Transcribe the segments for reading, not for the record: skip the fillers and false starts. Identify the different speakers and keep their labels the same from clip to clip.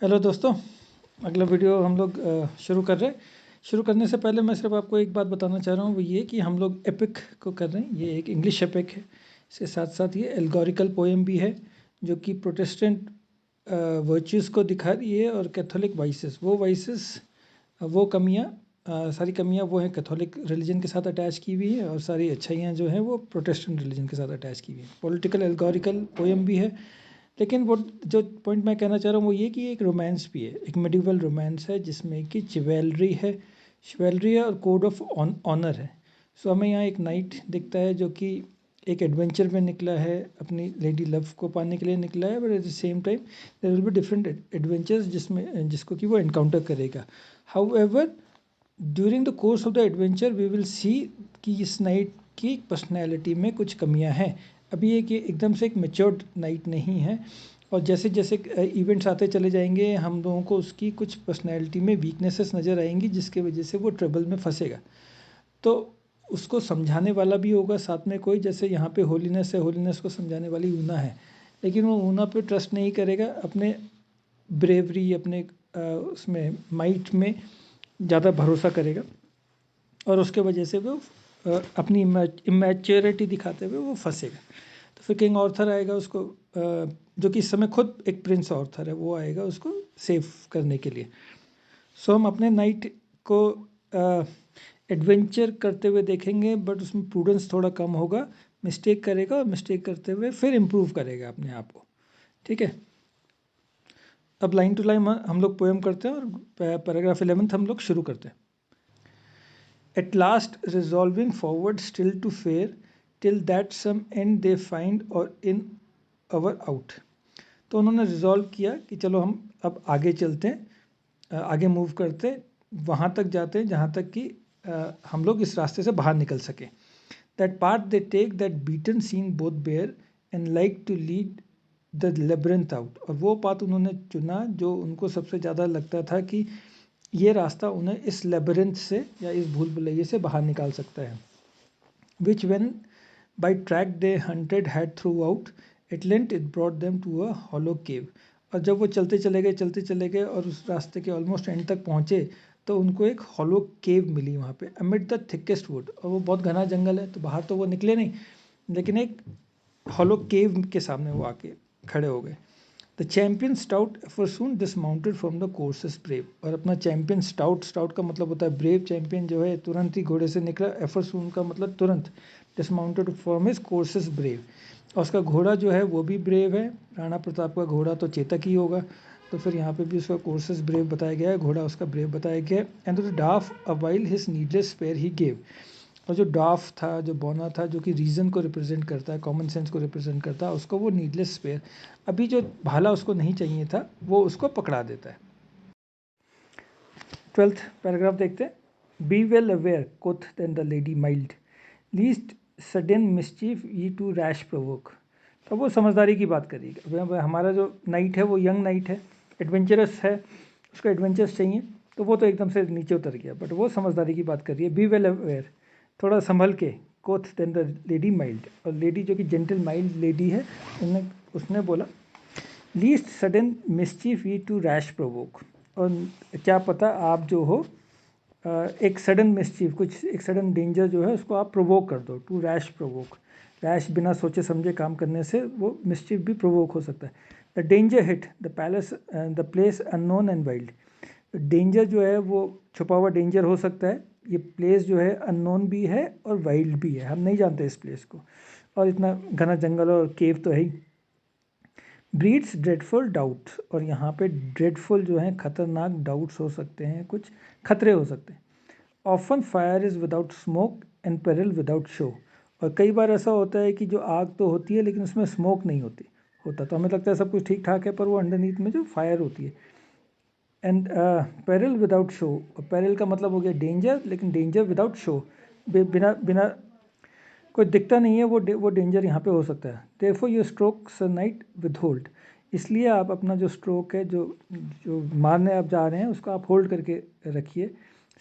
Speaker 1: Hello दोस्तों, अगला video हम लोग शुरू कर रहे हैं। शुरू करने से पहले मैं सिर्फ आपको एक बात बताना चाह रहा हूँ, वो ये कि हम लोग एपिक को कर रहे हैं। ये एक इंग्लिश एपिक है। इसके साथ साथ ये एल्गोरिकल पोएम भी है, जो कि प्रोटेस्टेंट वर्च्यूज़ को दिखा रही है और कैथोलिक वाइसेस, वो कमियाँ, सारी कमियाँ वो हैं कैथोलिक रिलीजन के साथ अटैच की हुई है, और सारी अच्छाइयाँ जो हैं वो प्रोटेस्टेंट रिलीजन के साथ अटैच की हुई हैं। पॉलिटिकल एल्गोरिकल पोएम भी है, लेकिन वो जो पॉइंट मैं कहना चाह रहा हूँ वो ये कि एक रोमांस भी है, एक मेडिवल रोमांस है, जिसमें कि चिवेलरी है और कोड ऑफ ऑनर है। सो हमें यहाँ एक नाइट दिखता है जो कि एक एडवेंचर में निकला है, अपनी लेडी लव को पाने के लिए निकला है, but at the same time there will be different adventures जिसको कि वो एनकाउंटर करेगा। However, during the course of the adventure we will see कि इस नाइट की पर्सनैलिटी में कुछ कमियां हैं। अभी ये एकदम से एक मेच्योर्ड नाइट नहीं है, और जैसे जैसे इवेंट्स आते चले जाएंगे हम लोगों को उसकी कुछ पर्सनैलिटी में वीकनेसेस नज़र आएंगी, जिसके वजह से वो ट्रबल में फंसेगा। तो उसको समझाने वाला भी होगा साथ में कोई, जैसे यहाँ पे होलीनेस है, होलीनेस को समझाने वाली ऊना है, लेकिन वो ऊना पे ट्रस्ट नहीं करेगा, अपने ब्रेवरी, अपने उसमें माइट में ज़्यादा भरोसा करेगा, और उसके वजह से वो अपनी इमेच्योरिटी दिखाते हुए वो फंसेगा। तो फिर किंग ऑर्थर आएगा उसको, जो कि इस समय खुद एक प्रिंस ऑर्थर है, वो आएगा उसको सेव करने के लिए। सो हम अपने नाइट को एडवेंचर करते हुए देखेंगे, बट उसमें प्रूडेंस थोड़ा कम होगा, मिस्टेक करेगा, और मिस्टेक करते हुए फिर इम्प्रूव करेगा अपने आप को। ठीक है, अब लाइन टू लाइन हम लोग पोएम करते हैं, और पैराग्राफ 11 हम लोग शुरू करते हैं। At last resolving forward still to fare, till that some end they find or in our out। तो उन्होंने रिजॉल्व किया कि चलो हम अब आगे चलते हैं, आगे मूव करते हैं, वहाँ तक जाते हैं जहाँ तक कि हम लोग इस रास्ते से बाहर निकल सकें। That path they take, that beaten scene both bear, and like to lead the labyrinth out। और वो पाथ उन्होंने चुना जो उनको सबसे ज़्यादा लगता था कि ये रास्ता उन्हें इस लेबरिंथ से या इस भूल भुलैये से बाहर निकाल सकता है। Which when by track they hunted had throughout, at length it brought them to a hollow cave. और जब वो चलते चले गए और उस रास्ते के ऑलमोस्ट एंड तक पहुँचे, तो उनको एक हॉलो केव मिली वहाँ पे, अमिड द थिकेस्ट वुड। और वो बहुत घना जंगल है, तो बाहर तो वो निकले नहीं, लेकिन एक हॉलो केव के सामने वो आके खड़े हो गए। The champion stout eftsoons dismounted from the courser brave. और अपना चैम्पियन स्टाउट का मतलब होता है ब्रेव। चैम्पियन जो है तुरंत ही घोड़े से निकला, एफरसून का मतलब तुरंत, dismounted from his courses brave. और उसका घोड़ा जो है वो भी ब्रेव है। राणा प्रताप का घोड़ा तो चेतक ही होगा, तो फिर यहाँ पे भी उसका कोर्सेस ब्रेव बताया गया है, घोड़ा उसका ब्रेव बताया गया है। And the dwarf a while his needless spear he gave. और जो डाफ था, जो बौना था, जो कि रीज़न को रिप्रेजेंट करता है, कॉमन सेंस को रिप्रेजेंट करता है, उसको वो नीडलेस स्पेयर, अभी जो भाला उसको नहीं चाहिए था, वो उसको पकड़ा देता है। 12th पैराग्राफ देखते हैं। Be well aware quoth then the lady mild, least sudden mischief ye too rash provoke. तो वो समझदारी की बात करिएगा। हमारा जो नाइट है वो यंग नाइट है, एडवेंचरस है, उसको एडवेंचरस चाहिए, तो वो तो एकदम से नीचे उतर गया, बट वो समझदारी की बात कर रही है। बी वेल अवेयर, थोड़ा संभल के, quoth then the lady mild. और लेडी जो कि जेंटल माइल्ड लेडी है, उसने बोला least sudden mischief ye too rash provoke. और क्या पता आप जो हो एक सडन मिस्चीफ, कुछ एक सडन डेंजर जो है उसको आप प्रोवोक कर दो। टू रैश प्रोवोक, रैश बिना सोचे समझे काम करने से वो मिस्चीफ भी प्रोवोक हो सकता है। The danger hit the place unknown and wild. Danger जो है वो छुपा हुआ डेंजर हो सकता है, ये प्लेस जो है अननोन भी है और वाइल्ड भी है, हम नहीं जानते इस प्लेस को, और इतना घना जंगल और केव तो है ही। ब्रीड्स ड्रेडफुल डाउट, और यहाँ पे ड्रेडफुल जो है खतरनाक डाउट्स हो सकते हैं, कुछ खतरे हो सकते हैं। Often fire is without smoke and peril without show. और कई बार ऐसा होता है कि जो आग तो होती है लेकिन उसमें स्मोक नहीं होता, तो हमें लगता है सब कुछ ठीक ठाक है, पर वो अंडरनीथ में जो फायर होती है। And peril without show, peril का मतलब हो गया डेंजर, लेकिन डेंजर विदाउट शो, बिना बिना कोई दिखता नहीं है, वो डेंजर यहाँ पे हो सकता है। Therefore your stroke sir night withhold, इसलिए आप अपना जो स्ट्रोक है, जो जो मारने आप जा रहे हैं, उसको आप होल्ड करके रखिए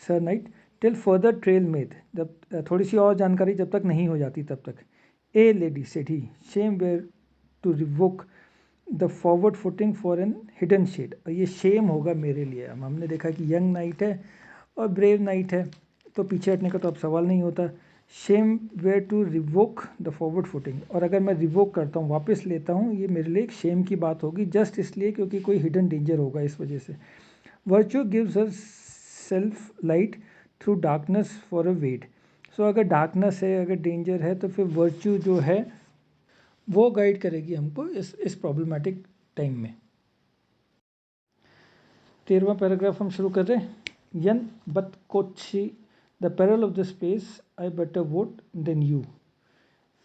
Speaker 1: sir night, till further trail made, जब थोड़ी सी और जानकारी जब तक नहीं हो जाती तब तक। Ah lady said he, shame were to revoke the forward footing for an hidden shade, और ये शेम होगा मेरे लिए। हमने देखा कि यंग नाइट है और ब्रेव नाइट है, तो पीछे हटने का तो अब सवाल नहीं होता। Shame were to revoke the forward footing, और अगर मैं रिवोक करता हूँ, वापस लेता हूँ, ये मेरे लिए एक शेम की बात होगी, जस्ट इसलिए क्योंकि कोई हिडन डेंजर होगा इस वजह से। Virtue gives herself light through darkness for a wade. So अगर डार्कनेस है, अगर डेंजर है, तो फिर वर्च्यू जो है वो गाइड करेगी हमको इस प्रॉब्लमेटिक टाइम में। 13वां पैराग्राफ हम शुरू कर रहे हैं। Yea but quoth she the peril of the space I better wot than you.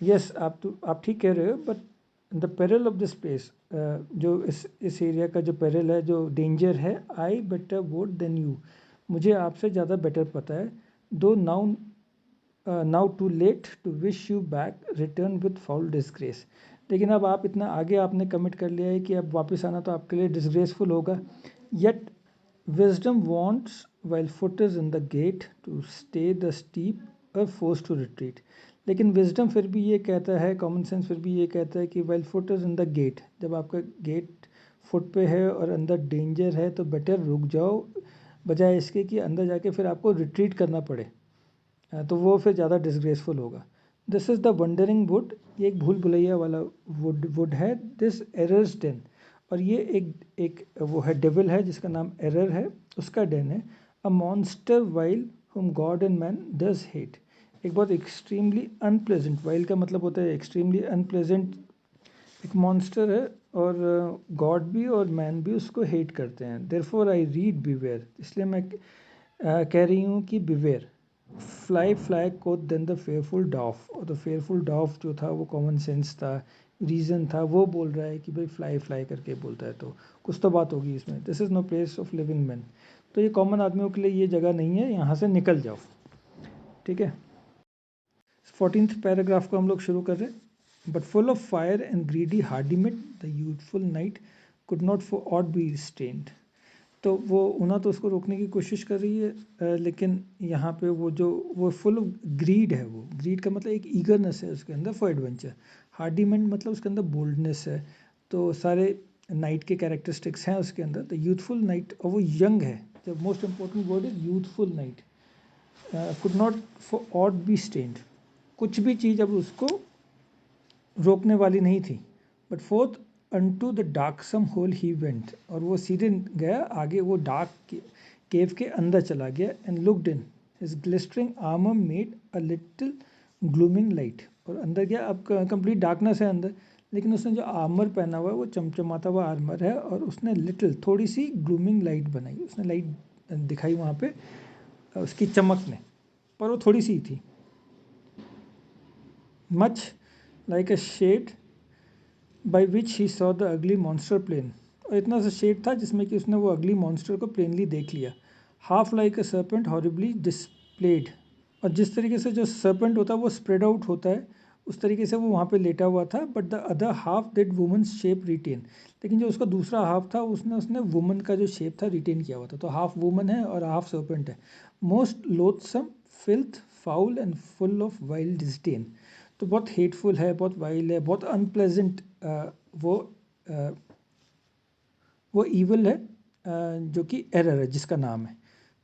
Speaker 1: Yes, आप ठीक कह रहे हो, but the peril of the space, जो इस एरिया का जो पेरल है, जो डेंजर है, I better wot than you, मुझे आपसे ज़्यादा बेटर पता है। Though now too late to wish you back return with foul disgrace. लेकिन अब आप इतना आगे आपने कमिट कर लिया है कि अब वापस आना तो आपके लिए डिसग्रेसफुल होगा। Yet wisdom wants while foot is in the gate to stay the steep और फोर्स टू रिट्रीट। लेकिन विजडम फिर भी ये कहता है, कॉमन सेंस फिर भी ये कहता है कि while foot is in the gate, जब आपका गेट फुट पे है और अंदर डेंजर है तो बेटर रुक जाओ, बजाय इसके कि अंदर जाके फिर आपको रिट्रीट करना पड़े, तो वो फिर ज़्यादा डिसग्रेसफुल होगा। This is the wondering would, ये एक भूल भुलैया वाला वुड है। दिस एरर्स डेन, और ये एक वो है डेविल है जिसका नाम एरर है, उसका डेन है। अ मॉन्स्टर वाइल हुम God and man does hate, एक बहुत एक्सट्रीमली अनप्लेजेंट, वाइल का मतलब होता है एक्सट्रीमली अनप्लेजेंट, एक मॉन्स्टर है और गॉड भी और मैन भी उसको हेट करते हैं। देयरफॉर आई रीड बिवेयर, इसलिए मैं कह रही हूँ कि बिवेयर। फ्लाई फ्लाई को देन द फेयरफुल डॉफ, और द फेयरफुल डॉफ जो था वो कॉमन सेंस था, रीज़न था, वो बोल रहा है कि भाई फ्लाई फ्लाई करके बोलता है तो कुछ तो बात होगी इसमें। This is no place of living man, तो ये कॉमन आदमियों के लिए ये जगह नहीं है, यहाँ से निकल जाओ। ठीक है, 14th पैराग्राफ को हम लोग शुरू कर रहे हैं। But full of fire and greedy hardiment the youthful knight could not for aught be restrained. तो वो ऊना तो उसको रोकने की कोशिश कर रही है, लेकिन यहाँ पे वो फुल ऑफ ग्रीड है। वो ग्रीड का मतलब एक ईगरनेस है उसके अंदर फॉर एडवेंचर। हार्डीमेंट मतलब उसके अंदर बोल्डनेस है। तो सारे नाइट के कैरेक्टरिस्टिक्स हैं उसके अंदर। द यूथफुल नाइट, और वो यंग है, the most important word is youthful knight. Could not for aught be stayed, कुछ भी चीज़ अब उसको रोकने वाली नहीं थी। But forth unto the darksome hole he went, और वो सीधे गया आगे, वो डार्क केव के अंदर चला गया। And looked in, his glistering armour made a little glooming light, और अंदर गया, अब कंप्लीट डार्कनेस है अंदर, लेकिन उसने जो आर्मर पहना हुआ है वो चमचमाता हुआ आर्मर है, और उसने लिटिल थोड़ी सी ग्लूमिंग लाइट बनाई, उसने लाइट दिखाई वहाँ पे उसकी चमक ने, पर वो थोड़ी सी थी। Much like a shade by which he saw the ugly monster plain, और इतना सा शेड था जिसमें कि उसने वो अगली मॉन्स्टर को प्लेनली देख लिया। Half like a serpent horribly displayed, और जिस तरीके से जो सर्पेंट होता है वो स्प्रेड आउट होता है, उस तरीके से वो वहाँ पे लेटा हुआ था। But the other half that woman's shape retain, लेकिन जो उसका दूसरा हाफ था उसने वुमन का जो शेप था रिटेन किया हुआ था। तो हाफ वुमन है और हाफ सर्पेंट है। Most loathsome filth foul and full of wild disdain, तो बहुत हेटफुल है, बहुत वाइल्ड है, बहुत अनप्लेजेंट, वो वो ईवल है, जो कि एरर है जिसका नाम है।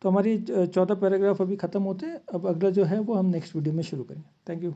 Speaker 1: तो हमारी 14 पैराग्राफ अभी ख़त्म होते हैं। अब अगला जो है वो हम नेक्स्ट वीडियो में शुरू करेंगे। Thank you.